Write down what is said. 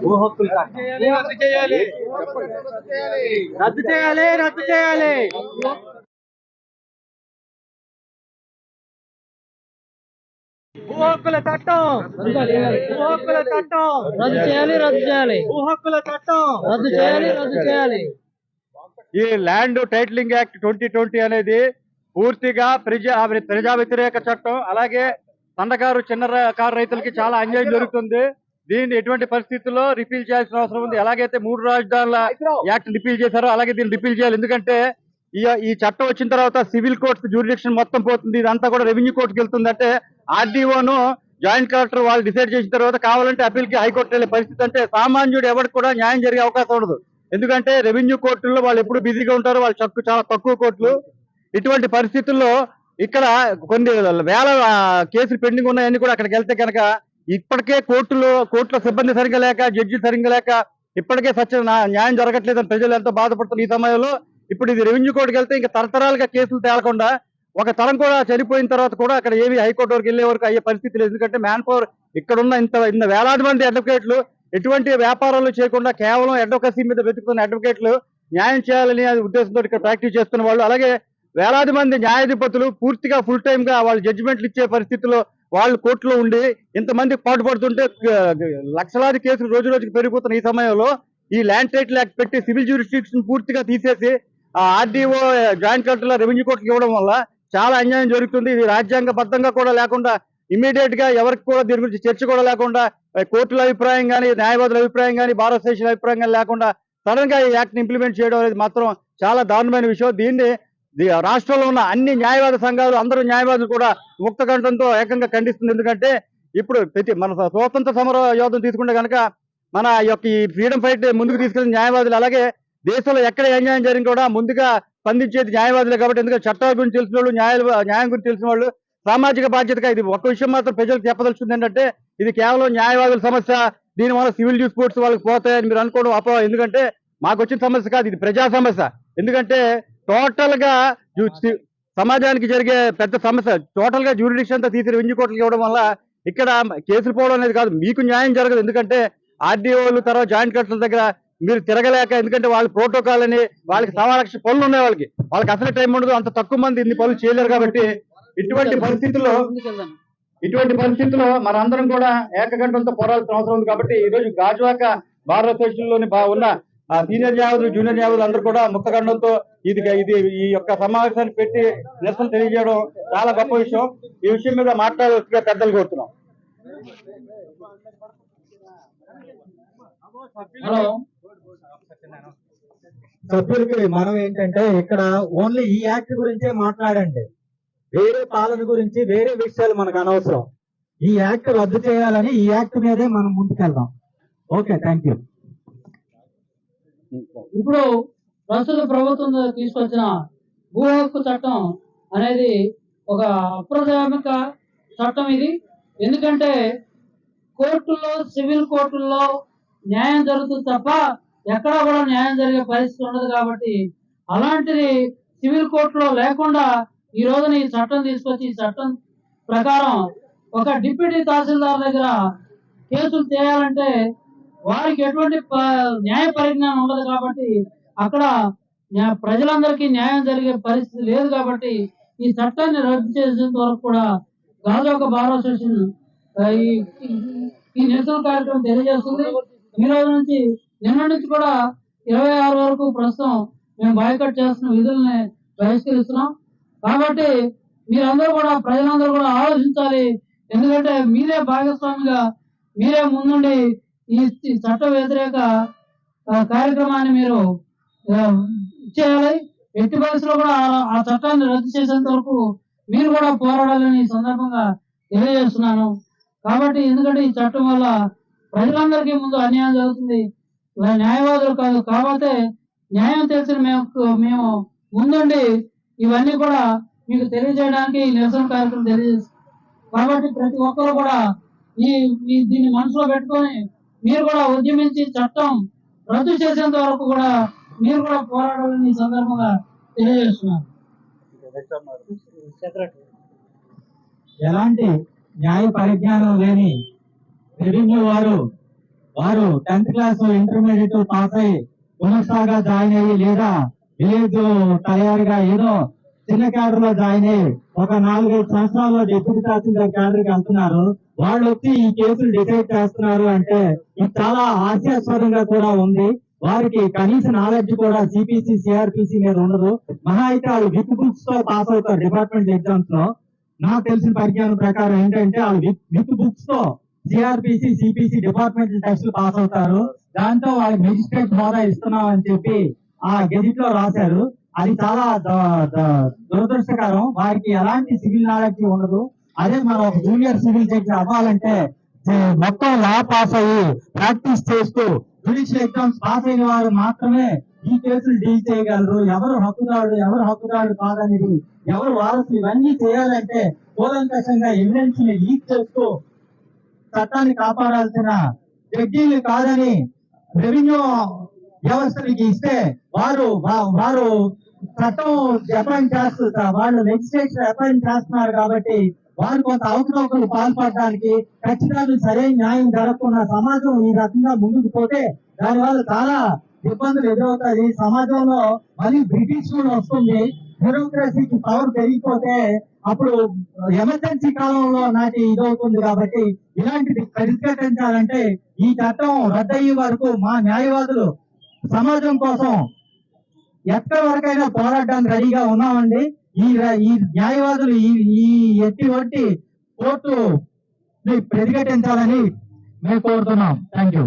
భూ హక్కుల చట్టం రద్దు చేయాలి, రద్దు చేయాలి. భూ హక్కుల చట్టం, భూ హక్కుల చట్టం రద్దు చేయాలి, రద్దు చేయాలి. భూ హక్కుల చట్టం రద్దు చేయాలి, రద్దు చేయాలి. ఈ ల్యాండ్ టైటిలింగ్ యాక్ట్ 2020 అనేది పూర్తిగా ప్రజా వ్యతిరేక చట్టం. అలాగే సన్నకారు చిన్నకారు రైతులకి చాలా అన్యాయం జరుగుతుంది. దీన్ని ఎటువంటి పరిస్థితుల్లో రిపీల్ చేయాల్సిన అవసరం ఉంది. ఎలాగైతే 3 రాజధానుల యాక్ట్ రిపీల్ చేశారో అలాగే దీన్ని రిపీల్ చేయాలి. ఎందుకంటే ఈ చట్టం వచ్చిన తర్వాత సివిల్ కోర్టు జ్యూరిడిక్షన్ మొత్తం పోతుంది. ఇదంతా కూడా రెవెన్యూ కోర్టుకి వెళ్తుంది. అంటే ఆర్డీఓను జాయింట్ కలెక్టర్ వాళ్ళు డిసైడ్ చేసిన తర్వాత కావాలంటే అప్పీల్ కి హైకోర్టు వెళ్ళే పరిస్థితి. అంటే సామాన్యుడు ఎవరికి కూడా న్యాయం జరిగే అవకాశం ఉండదు. ఎందుకంటే రెవెన్యూ కోర్టుల్లో వాళ్ళు ఎప్పుడు బిజీగా ఉంటారు, వాళ్ళ చాలా తక్కువ కోర్టులు. ఇటువంటి పరిస్థితుల్లో ఇక్కడ కొన్ని వేల కేసులు పెండింగ్ ఉన్నాయని కూడా అక్కడికి వెళ్తే కనుక ఇప్పటికే కోర్టులో సిబ్బంది సరిగ్గా లేక, జడ్జి సరిగ్గా లేక ఇప్పటికే న్యాయం జరగట్లేదని ప్రజలు ఎంతో బాధపడుతున్న ఈ సమయంలో ఇప్పుడు ఇది రెవెన్యూ కోర్టుకి వెళ్తే ఇంకా తరతరాలుగా కేసులు తేలకుండా ఒక తరం కూడా చనిపోయిన తర్వాత కూడా అక్కడ ఏవి హైకోర్టు వరకు వెళ్లే వరకు అయ్యే పరిస్థితి లేదు. ఎందుకంటే మ్యాన్ పవర్ ఇక్కడున్న ఇంత వేలాది మంది అడ్వకేట్లు ఎటువంటి వ్యాపారాలు చేయకుండా కేవలం అడ్వకసీ మీద వెతుకుతున్న అడ్వకేట్లు న్యాయం చేయాలని ఉద్దేశంతో ఇక్కడ ప్రాక్టీస్ చేస్తున్న వాళ్ళు, అలాగే వేలాది మంది న్యాయాధిపతులు పూర్తిగా ఫుల్ టైమ్ గా వాళ్ళు జడ్జిమెంట్లు ఇచ్చే పరిస్థితుల్లో వాళ్ళు కోర్టులో ఉండి ఇంతమంది పాటుపడుతుంటే లక్షలాది కేసులు రోజు రోజుకి పెరిగిపోతున్న ఈ సమయంలో ఈ ల్యాండ్ టైటిల్ యాక్ట్ పెట్టి సివిల్ జ్యూరిస్డిక్షన్ పూర్తిగా తీసేసి ఆర్డీఓ జాయింట్ కలెక్టర్ రెవెన్యూ కోర్టుకి ఇవ్వడం వల్ల చాలా అన్యాయం జరుగుతుంది. ఇది రాజ్యాంగబద్ధంగా కూడా లేకుండా ఇమీడియట్ గా ఎవరికి కూడా దీని గురించి చర్చ కూడా లేకుండా కోర్టుల అభిప్రాయం కానీ, న్యాయవాదుల అభిప్రాయం కానీ, బార్ అసోసియేషన్ అభిప్రాయం కానీ లేకుండా సడన్ గా ఈ యాక్ట్ ఇంప్లిమెంట్ చేయడం అనేది మాత్రం చాలా దారుణమైన విషయం. దీన్ని రాష్ట్రంలో ఉన్న అన్ని న్యాయవాద సంఘాలు, అందరూ న్యాయవాదులు కూడా ముక్త కంఠంతో ఏకంగా ఖండిస్తుంది. ఎందుకంటే ఇప్పుడు మన స్వాతంత్ర సమర యోధం తీసుకుంటే కనుక మన యొక్క ఈ ఫ్రీడమ్ ఫైట్ ముందుకు తీసుకెళ్లిన న్యాయవాదులు, అలాగే దేశంలో ఎక్కడ అన్యాయం జరిగిన కూడా ముందుగా స్పందించేది న్యాయవాదులే. కాబట్టి ఎందుకంటే చట్టాల గురించి తెలిసిన వాళ్ళు, న్యాయం గురించి తెలిసిన వాళ్ళు సామాజిక బాధ్యతగా ఇది ఒక విషయం మాత్రం ప్రజలకు చెప్పదలుచుకుంది ఏంటంటే ఇది కేవలం న్యాయవాదుల సమస్య, దీని వల్ల సివిల్ డిస్ప్యూట్స్ వాళ్ళకి పోతాయని మీరు అనుకోవడం అపోహ. ఎందుకంటే మాకు వచ్చిన సమస్య కాదు, ఇది ప్రజా సమస్య. ఎందుకంటే టోటల్ గా సమాజానికి జరిగే పెద్ద సమస్య. టోటల్ గా జ్యూరిడిక్షన్ అంతా తీసి రెవెన్యూ కోర్టులకు ఇవ్వడం వల్ల ఇక్కడ కేసులు పోవడం అనేది కాదు, మీకు న్యాయం జరగదు. ఎందుకంటే ఆర్డీఓలు తర్వాత జాయింట్ కలెక్టర్ల దగ్గర మీరు తిరగలేక, ఎందుకంటే వాళ్ళ ప్రోటోకాల్ అని వాళ్ళకి 1,00,000 పనులు ఉన్నాయి. వాళ్ళకి అసలు టైం ఉండదు, అంత తక్కువ మంది ఇన్ని పనులు చేయలేరు. కాబట్టి ఇటువంటి పరిస్థితుల్లో మనందరం కూడా ఏకకంఠంతో పోరాడాల్సిన అవసరం ఉంది. కాబట్టి ఈ రోజు గాజువాక బార్ అసోసియేషన్ లోని ఉన్న సీనియర్ న్యాయవాదులు, జూనియర్ న్యాయవాదులు అందరూ కూడా ముక్తకంఠంతో ఇది ఈ యొక్క సమావేశాన్ని పెట్టి నిరసన తెలియజేయడం చాలా గొప్ప విషయం. ఈ విషయం మీద మాట్లాడాల్సిగా పెద్దలు కోరుతున్నాం. సభ్యులకి మనం ఏంటంటే ఇక్కడ ఓన్లీ ఈ యాక్ట్ గురించే మాట్లాడండి, వేరే పాలన గురించి వేరే విషయాలు మనకు అనవసరం. ఈ యాక్ట్ రద్దు చేయాలని ఈ యాక్ట్ మీదే మనం ముందుకెళ్దాం. Okay, thank you. ఇప్పుడు ప్రస్తుత ప్రభుత్వం తీసుకొచ్చిన భూ హక్కు చట్టం అనేది ఒక అప్రజామిక చట్టం ఇది. ఎందుకంటే కోర్టుల్లో, సివిల్ కోర్టుల్లో న్యాయం జరుగుతుంది తప్ప ఎక్కడా కూడా న్యాయం జరిగే పరిస్థితి ఉండదు. కాబట్టి అలాంటిది సివిల్ కోర్టులో లేకుండా ఈ రోజున ఈ చట్టం తీసుకొచ్చి ఈ చట్టం ప్రకారం ఒక డిప్యూటీ తహసీల్దార్ దగ్గర కేసులు చేయాలంటే వారికి ఎటువంటి న్యాయ పరిజ్ఞానం ఉండదు. కాబట్టి అక్కడ ప్రజలందరికీ న్యాయం జరిగే పరిస్థితి లేదు. కాబట్టి ఈ చట్టాన్ని రద్దు చేసేంత వరకు కూడా గాజువాక బార్ అసోసియేషన్ ఈ నిరసన కార్యక్రమం తెలియజేస్తుంది. ఈ రోజు నుంచి, నిన్న నుంచి కూడా 26 వరకు ప్రస్తుతం మేము బాయ్కాట్ చేస్తున్న విధుల్ని బహిష్కరిస్తున్నాం. కాబట్టి మీరందరూ కూడా, ప్రజలందరూ కూడా ఆలోచించాలి. ఎందుకంటే మీరే భాగస్వామిగా, మీరే ముందుండి ఈ చట్ట వ్యతిరేక కార్యక్రమాన్ని మీరు చేయాలి. ఎట్టి పరిస్థితుల్లో కూడా ఆ చట్టాన్ని రద్దు చేసేంత వరకు మీరు కూడా పోరాడాలని ఈ సందర్భంగా తెలియజేస్తున్నాను. కాబట్టి ఎందుకంటే ఈ చట్టం వల్ల ప్రజలందరికీ ముందు అన్యాయం జరుగుతుంది, న్యాయవాదులు కాదు. కాబట్టి న్యాయం తెలిసిన మేము ముందుండి ఇవన్నీ కూడా మీకు తెలియజేయడానికి నిరసన కార్యక్రమం తెలియజేస్తాం. కాబట్టి ప్రతి ఒక్కరు కూడా దీన్ని మనసులో పెట్టుకొని మీరు కూడా ఉద్యమించి చట్టం రద్దు చేసేంత వరకు కూడా మీరు కూడా పోరాడాలని ఈ సందర్భంగా తెలియజేస్తున్నారు. ఎలాంటి న్యాయ పరిజ్ఞానం లేని రెవెన్యూ వారు వారు 10th క్లాస్ ఇంటర్మీడియట్ పాస్ అయ్యి గుమస్తాగా జాయిన్ అయ్యి లేదా విలేజ్ తయారుగా ఏదో చిన్న క్యాడర్ లో జాయిన్ అయ్యి ఒక 4-5 సంవత్సరాల్లో డిప్యూటీ తహసీల్దార్ క్యాడర్ కి వెళ్తున్నారు. వాళ్ళు వచ్చి ఈ కేసులు డిసైడ్ చేస్తున్నారు అంటే ఇది చాలా హాస్యాస్పదంగా కూడా ఉంది. వారికి కనీస నాలెడ్జ్ కూడా సిపిసి సిఆర్పిసి మీద ఉండదు. మహా అయితే వాళ్ళు విత్ బుక్స్ తో పాస్ అవుతారు డిపార్ట్మెంట్ ఎగ్జామ్స్ లో. నాకు తెలిసిన పరిజ్ఞానం ప్రకారం ఏంటంటే వాళ్ళు విత్ బుక్స్ తో సిఆర్పిసి సిపిసి డిపార్ట్మెంట్ టెస్టులు పాస్ అవుతారు. దాంతో వాళ్ళకి మెజిస్ట్రేట్ హోదా ఇస్తున్నాం అని చెప్పి ఆ గెజిట్ లో రాశారు. అది చాలా దురదృష్టకరం. వారికి ఎలాంటి సివిల్ నాలెడ్జ్ ఉండదు. అదే మనం ఒక జూనియర్ సివిల్ జడ్జి అవ్వాలంటే మొత్తం లా పాస్ అయ్యి ప్రాక్టీస్ చేస్తూ జ్యుడిషియల్ ఎగ్జామ్స్ పాస్ అయిన వారు మాత్రమే ఈ కేసులు డీల్ చేయగలరు. ఎవరు హక్కుదారుడు కాదనేది, ఎవరు వారసులు, ఇవన్నీ చేయాలంటే కూలంకషంగా ఎవిడెన్స్ ని లీక్ చేస్తూ చట్టాన్ని కాపాడాల్సిన జడ్జీలు కాదని రెవెన్యూ వ్యవస్థలకి ఇస్తే వారు చట్టం అపాయింట్ చేస్తారు, వాళ్ళు లెజిస్లేచర్ అపాయింట్ చేస్తున్నారు కాబట్టి వారు కొంత అవకతవకలు పాల్పడడానికి ఖచ్చితంగా సరైన న్యాయం జరగకుండా సమాజం ఈ రకంగా ముందుకు పోతే దానివల్ల చాలా ఇబ్బందులు ఎదురవుతాయి. సమాజంలో మళ్ళీ బ్రిటిష్ కూడా వస్తుంది. బ్యూరోక్రసీకి పవర్ పెరిగిపోతే అప్పుడు ఎమర్జెన్సీ కాలంలో నాటి ఇదవుతుంది. కాబట్టి ఇలాంటిది పరిష్కరించాలంటే ఈ చట్టం రద్దయ్యే వరకు మా న్యాయవాదులు సమాజం కోసం ఎక్కడి వరకైనా పోరాడడానికి రెడీగా ఉన్నామండి. ఈ న్యాయవాదులు ఈ ఎట్టి కోర్టు ప్రతిఘటించాలని మేము కోరుతున్నాం. Thank you.